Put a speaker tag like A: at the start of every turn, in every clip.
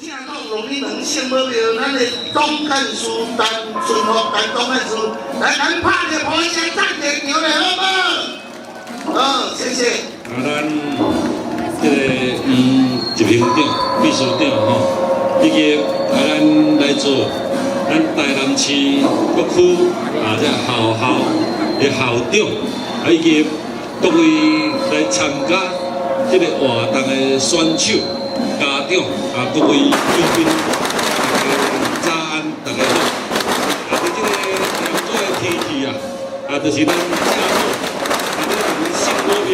A: 正讲龙里门圣母庙，咱的总干事陈顺福陈总干事来咱拍个鼓声赞点牛嘞，好不好？谢谢。
B: 咱这个执行长、秘书长吼，以及咱来做咱台南市各区这校的校长，以及各位来参加这个活动的选手、家长各位贵宾，早安，大家好。在这个炎热的天气就是咱正好，圣母庙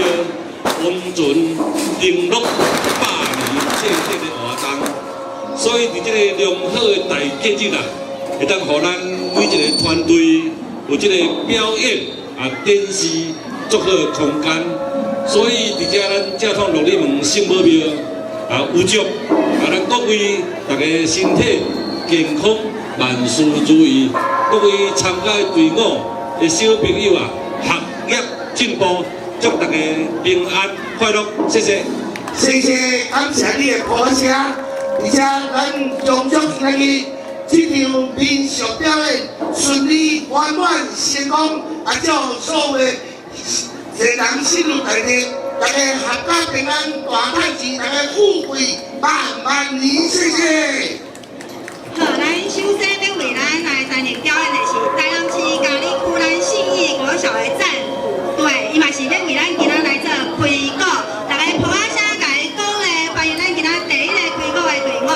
B: 温泉登陆100年这个活动，所以伫这个良好的大节日会当互咱每一个团队有这个表演展示足好的空间。所以伫遮咱正统龙里门圣母庙有祝咱各位大家身体健康，万事如意。各位参加的队伍的小朋友学业进步，祝大家平安快乐。谢谢。
A: 谢谢，感谢你的鼓声，而且咱将祝今日这场民俗表演顺利圆满成功，祝所有的人心如大地，大家合家平安，大太吉，大家富贵万万年，谢谢。
C: 好，咱首先要为咱来担任表演的是台南市嘉义区咱信义国小的战队，伊嘛是要为咱今仔来做开鼓，大家抱啊声，甲伊讲咧，欢迎咱今仔第一个开鼓的队伍。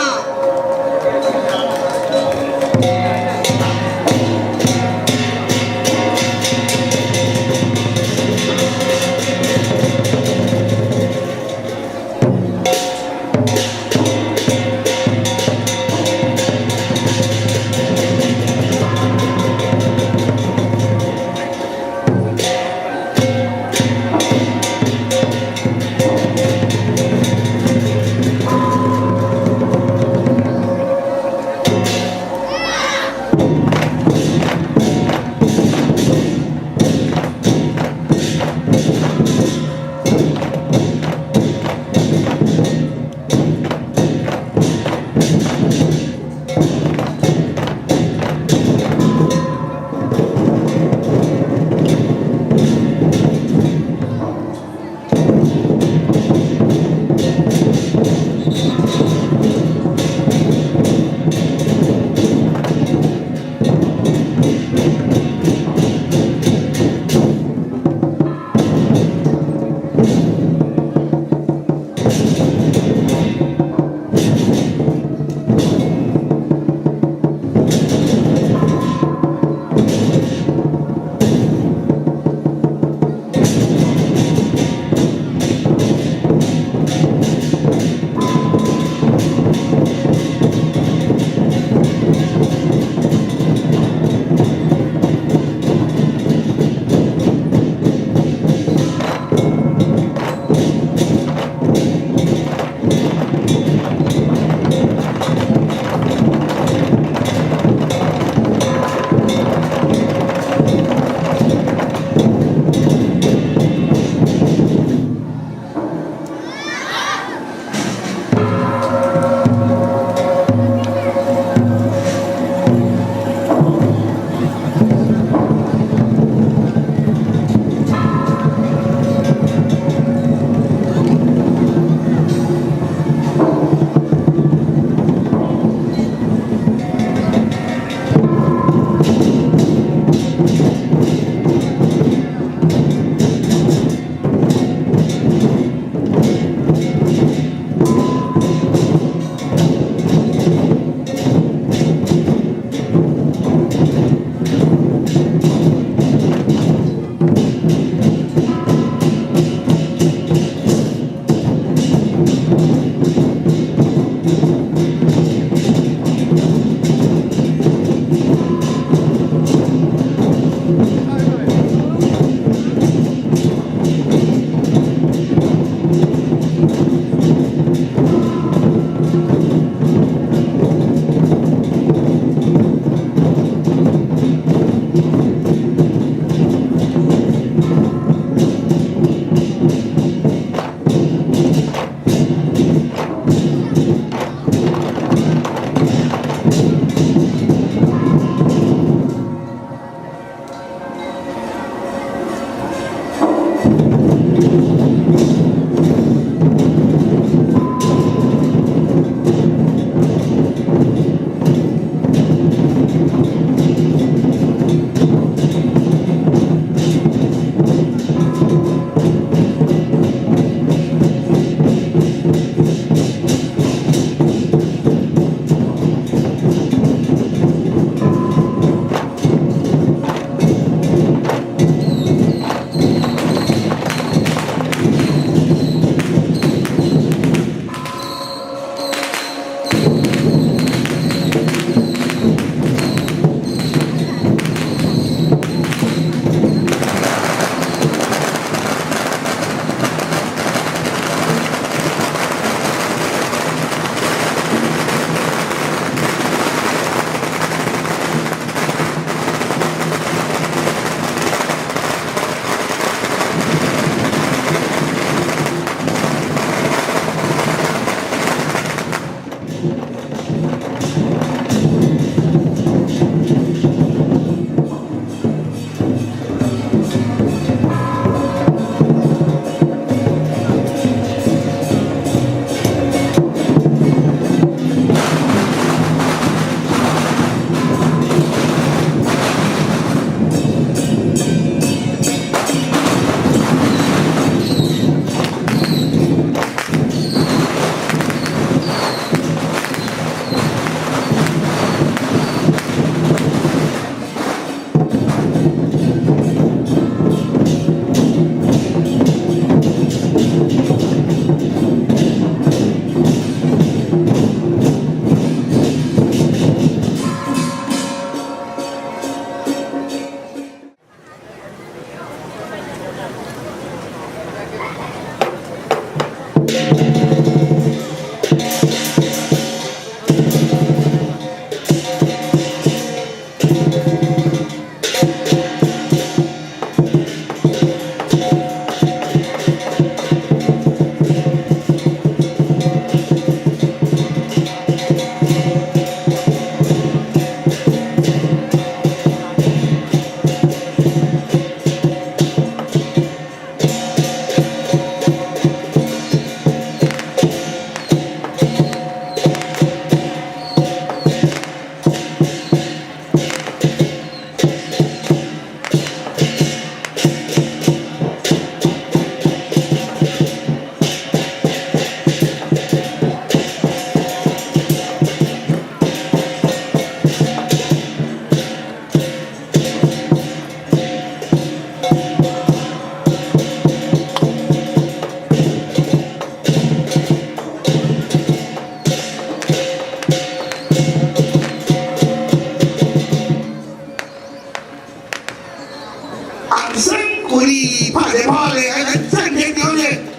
A: 昂身鼓励，拍着拍的，来暂停表演。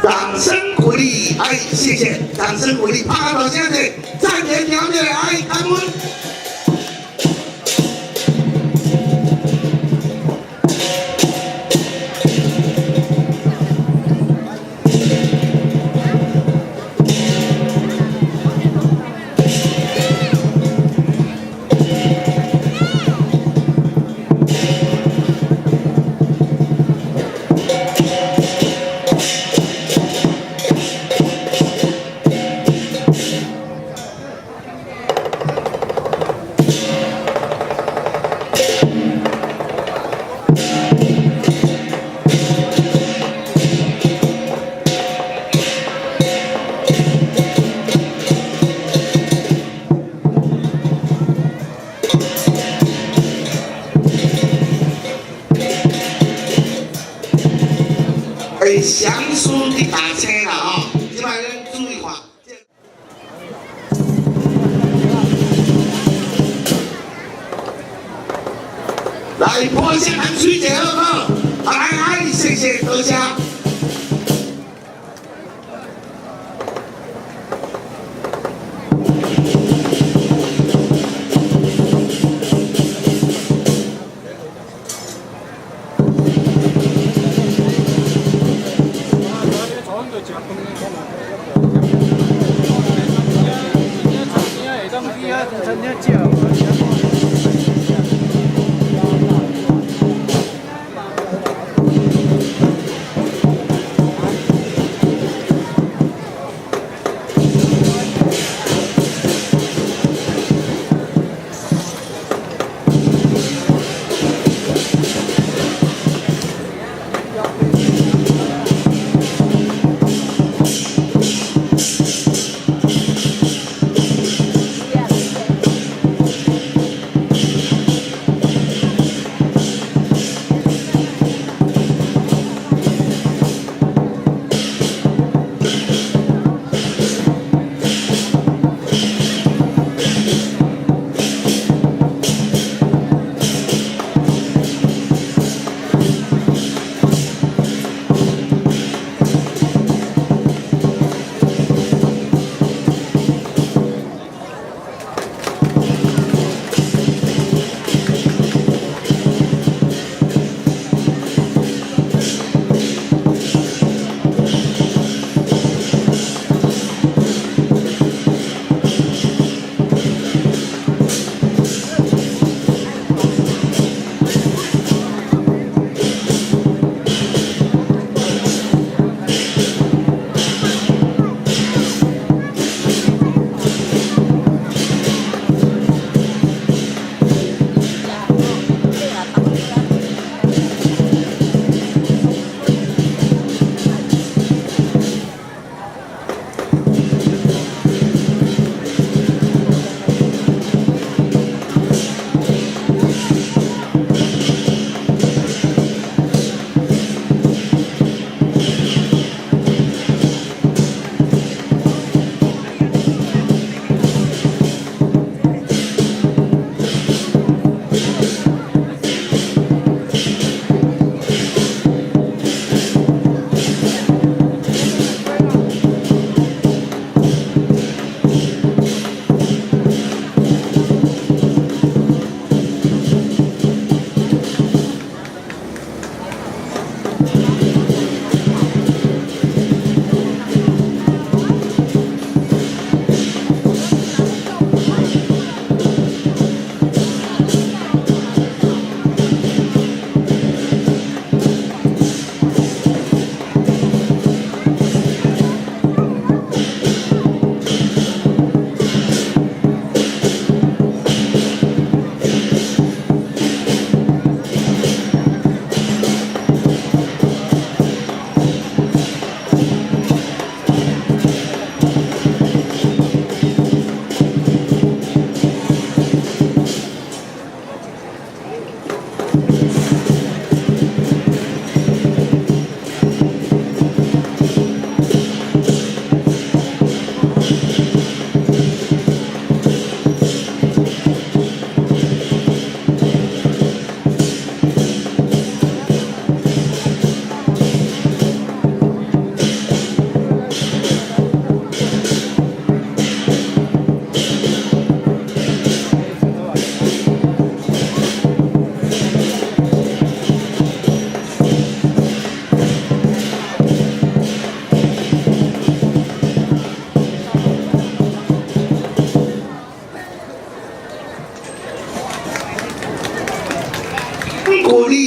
A: 掌声鼓励，哎，谢谢，掌声鼓励，拍到现在暂停表演，哎，感恩。详书的打车啦哦，即摆咱注意看。来，破线含水者好不好？来，谢谢多谢。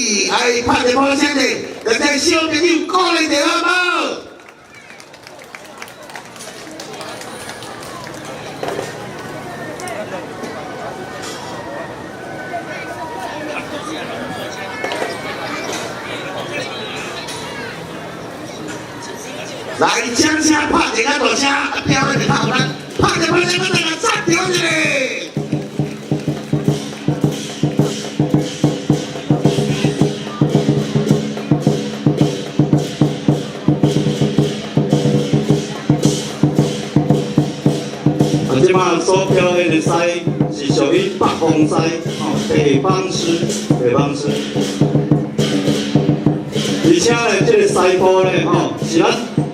A: 是爱拍一波声的，大家小朋友鼓励一下好无？来，掌声拍一个大声，表演就好咱拍一波声，咱大家赞调一下。
D: 即马所表演的狮是属于北方狮，北方狮，北方狮。而且呢，这个狮步呢，是咱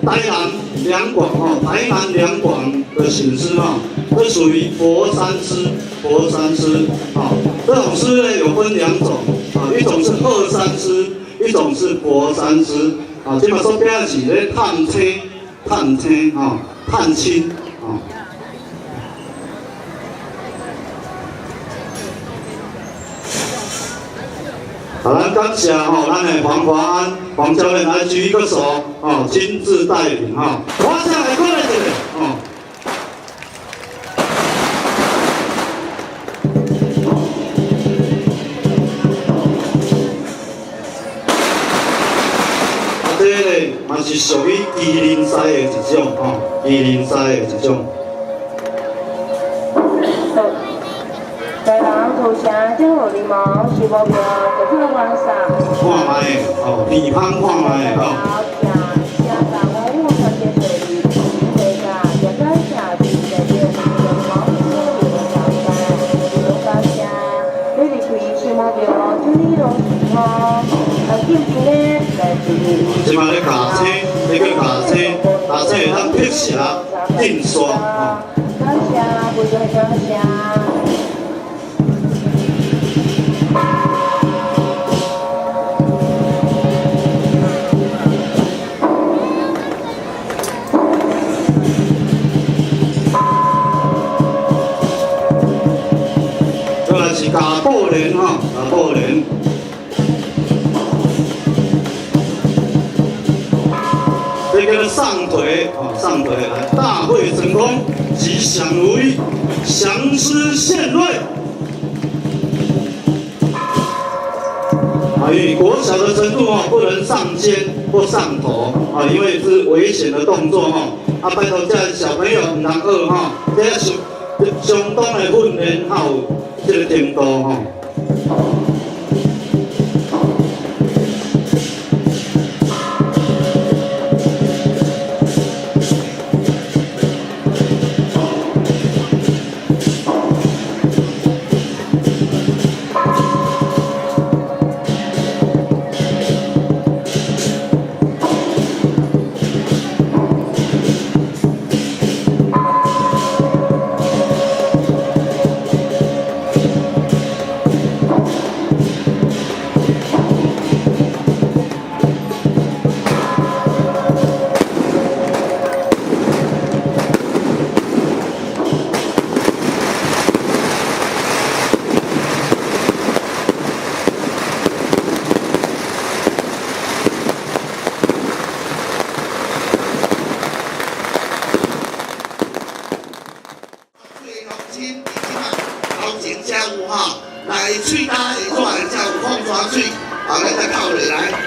D: 台南两广台南两广的形式这属于佛山狮，佛山狮这种狮呢有分两种一种是鹤山狮，一种是佛山狮即马所表演是咧探青，探亲咱感谢咱的黄华安黄教练来举一个手亲自带领我下来过来一下这个嘛是属于麒麟狮的一种麒麟狮的一种。
E: 在人土城这个礼貌是目标，就这个晚上。
D: 看卖鼻芳看卖即马咧驾车，你去驾车，驾车会当撇石、印刷
E: 感谢，非常感谢。
D: 再来是加布帘加布帘。这个上腿上腿来，大会成功，吉祥如意，祥狮献瑞。以国小的程度不能上肩或上头因为是危险的动作拜托这小朋友唔通学这是相当的训练有这个程度
A: 来吹打的做来才有风抓水，咱再靠落来。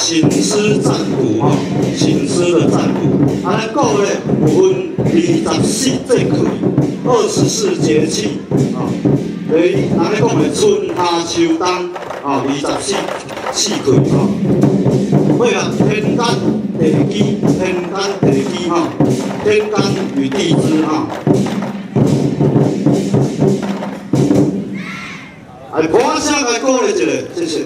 D: 行尸战鼓吼，行尸的战鼓。啊，咱国咧有分24节气，24节气啊。咱咧讲的春夏秋冬啊，24四季吼。咩啊？天干地支，天干地支吼，天干与地支吼。哎，歌声来鼓励一下，谢谢。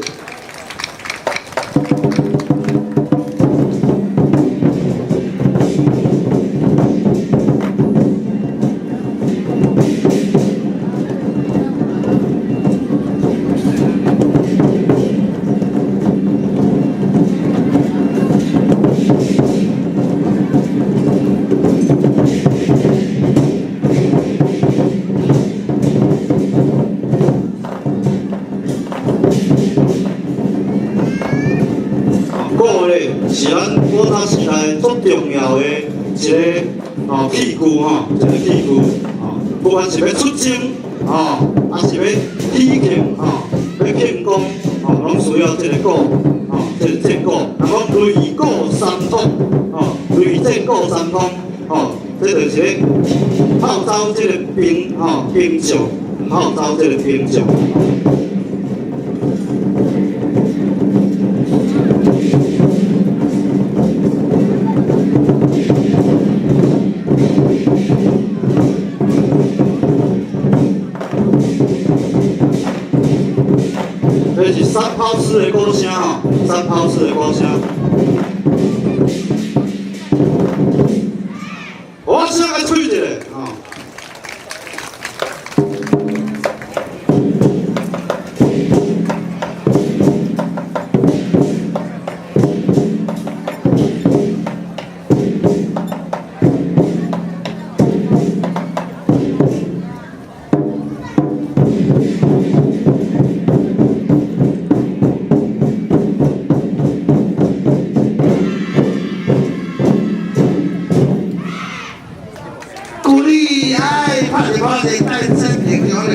D: 是咱古早时代足重要的一个器具吼，一个器具吼，不管是要出征吼，还是要喜庆吼，要庆功吼，拢需要这个鼓吼，这个战鼓。人讲雷鼓三通吼，雷战鼓三通吼，这就是咧号召这个兵吼兵将，号召这个兵将。这是三炮式的鼓声吼，三炮式的鼓声。鼓声来吹一下吼。
A: 带真平流的。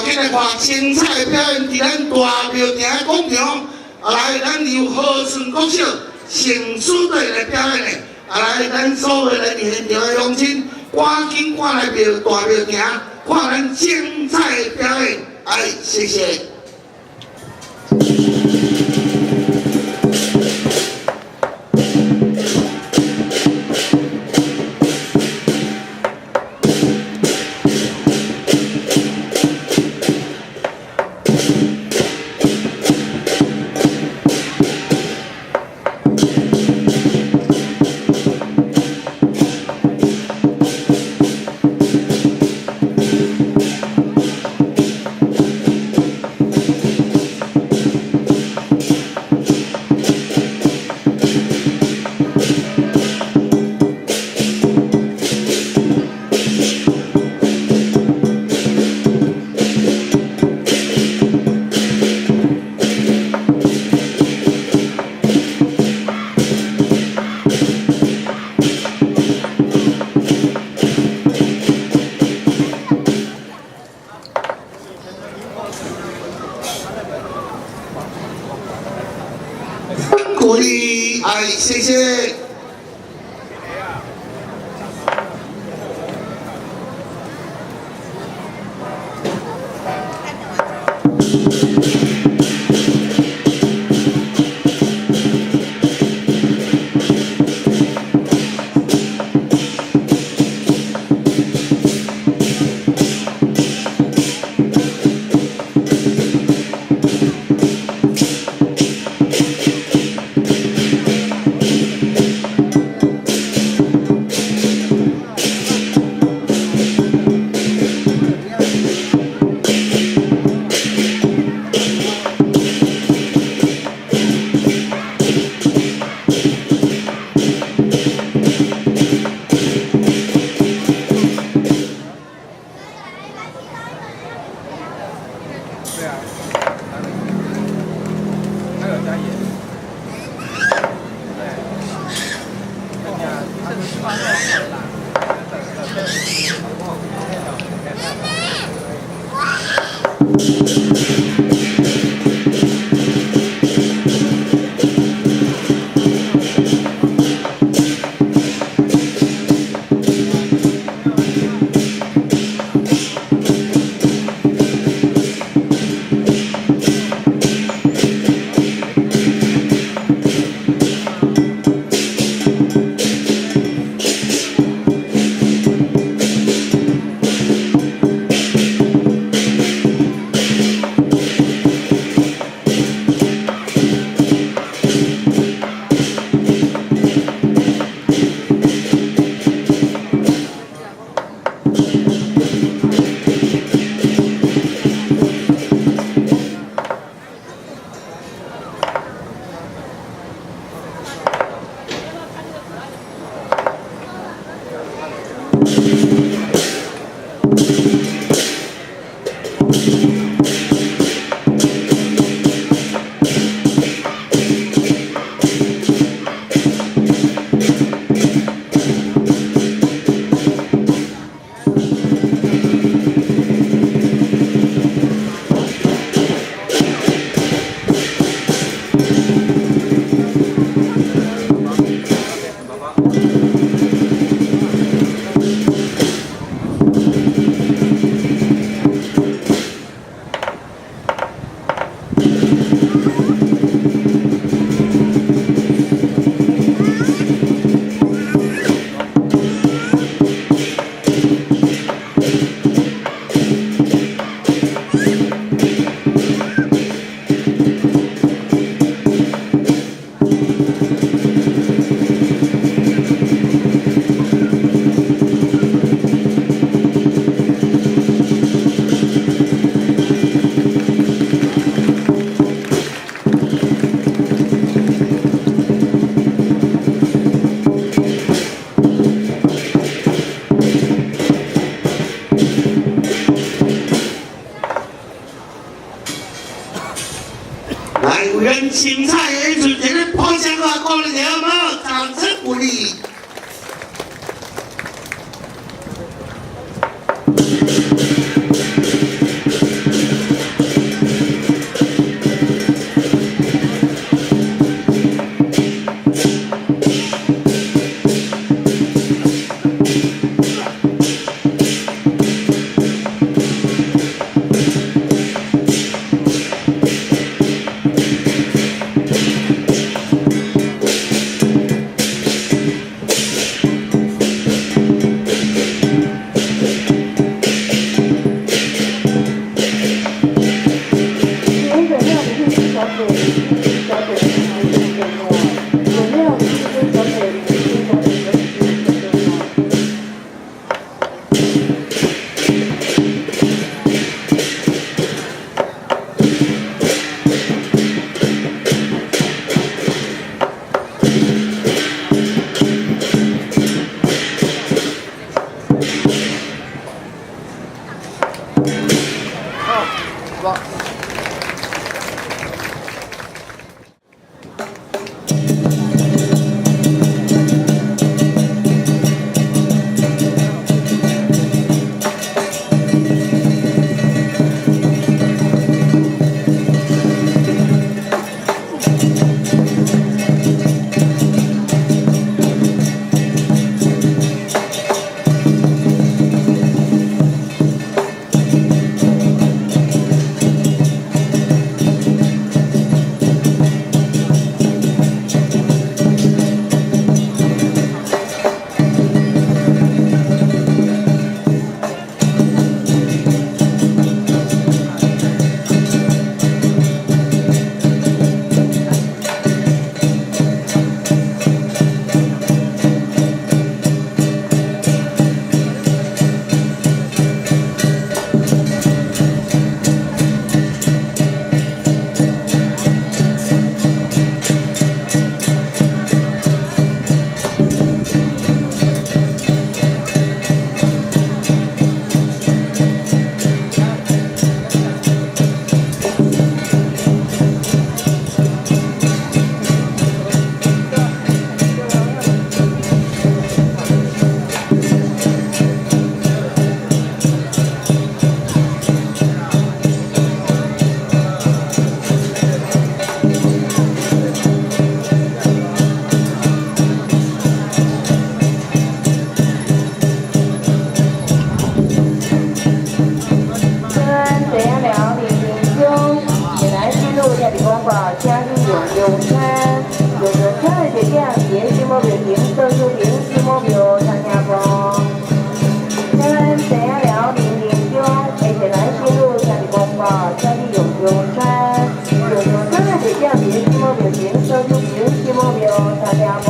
A: 进来看精彩的表演，伫咱大庙埕广场，来，咱由和顺国小成书队来表演的，来，咱所有来现场的乡亲，赶紧赶来大庙埕，看咱精彩的表演，谢谢。鼓励，哎，谢谢。来，为咱精彩的演出，今日破响话讲了好不好？掌声鼓励。
E: 报嘉义永山，有着漂亮的亮点，新目标型色素型新目标参加过。台湾知影了林林中，而且来进入嘉义公报嘉义永山，有着漂亮的亮点，新目标型色素型新目标参加过。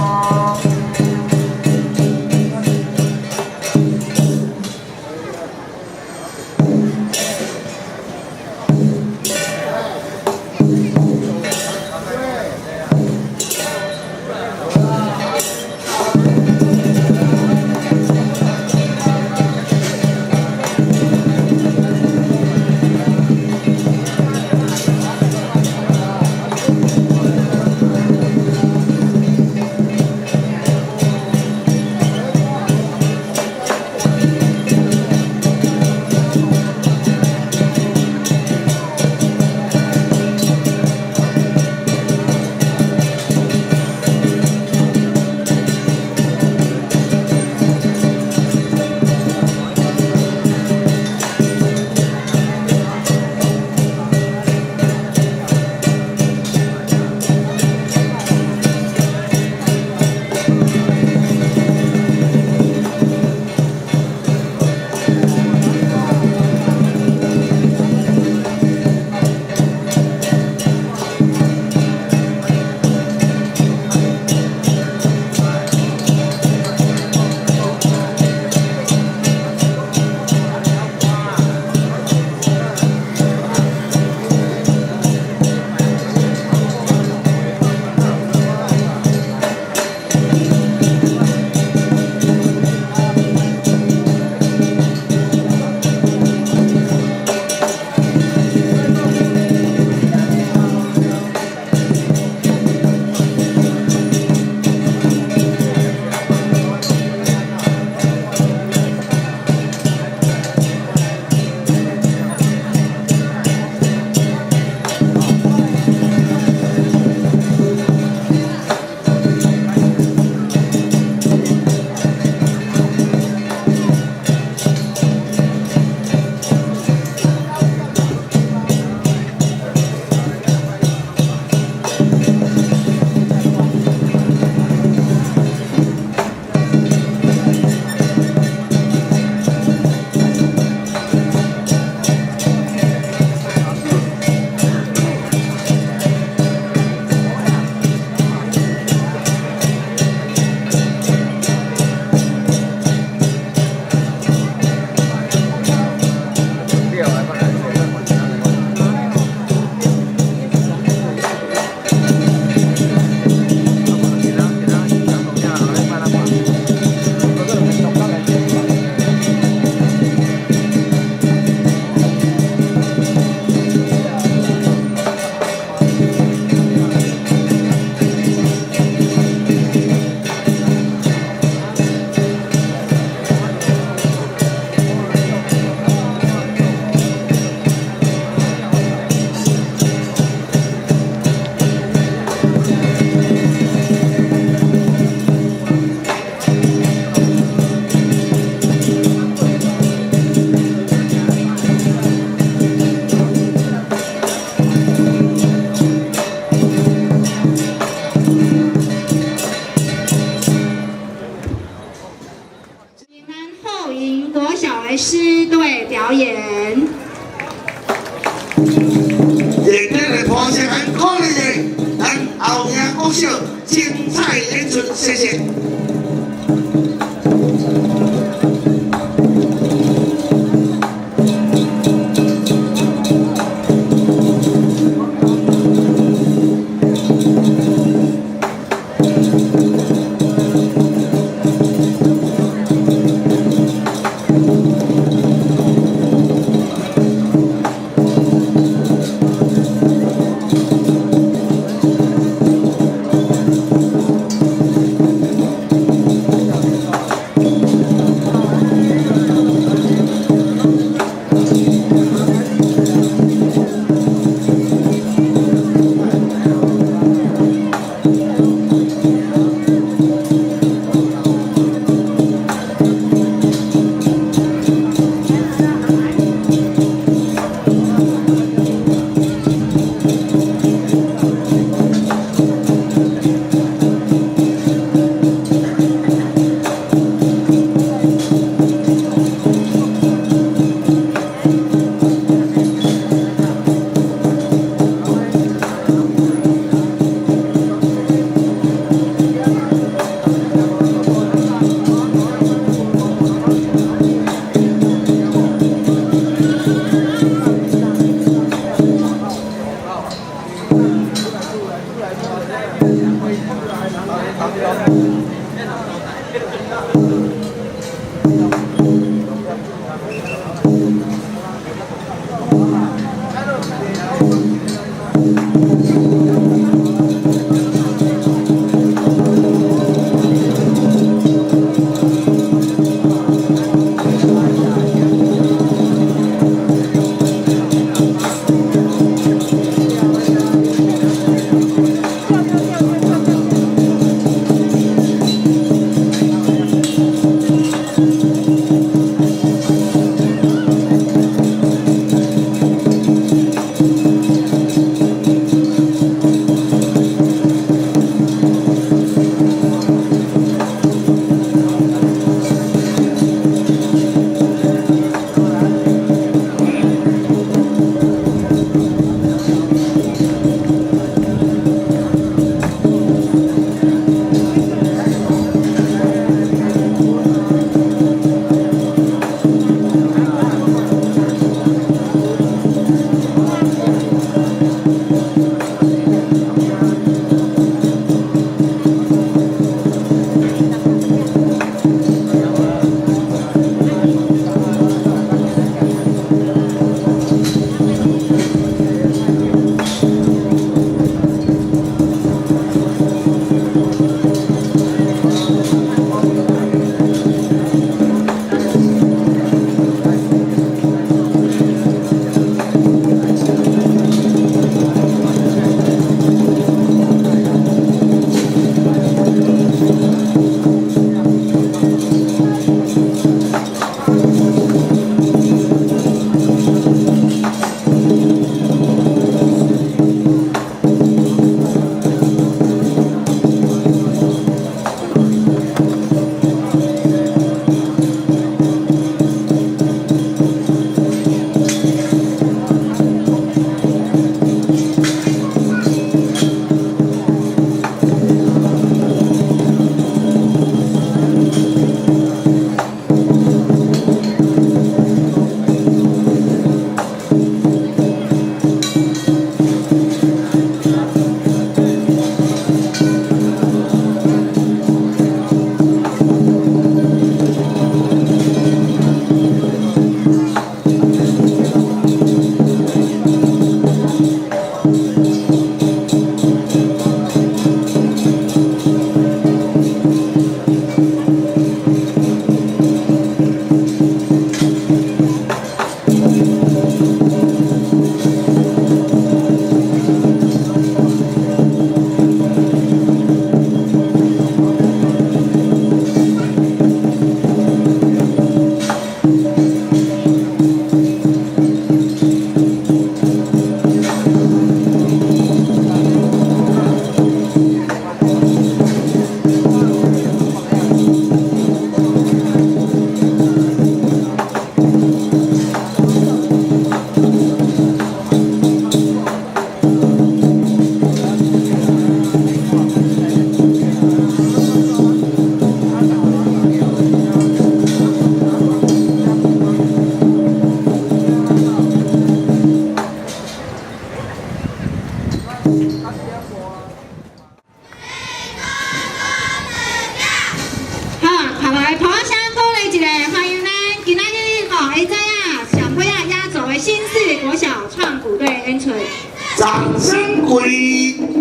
C: 狮队表演。
A: 热烈的欢声和鼓励的，咱后赢国小精彩演出，谢谢。掌声鼓励。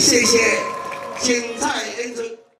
A: 谢谢，精彩演出。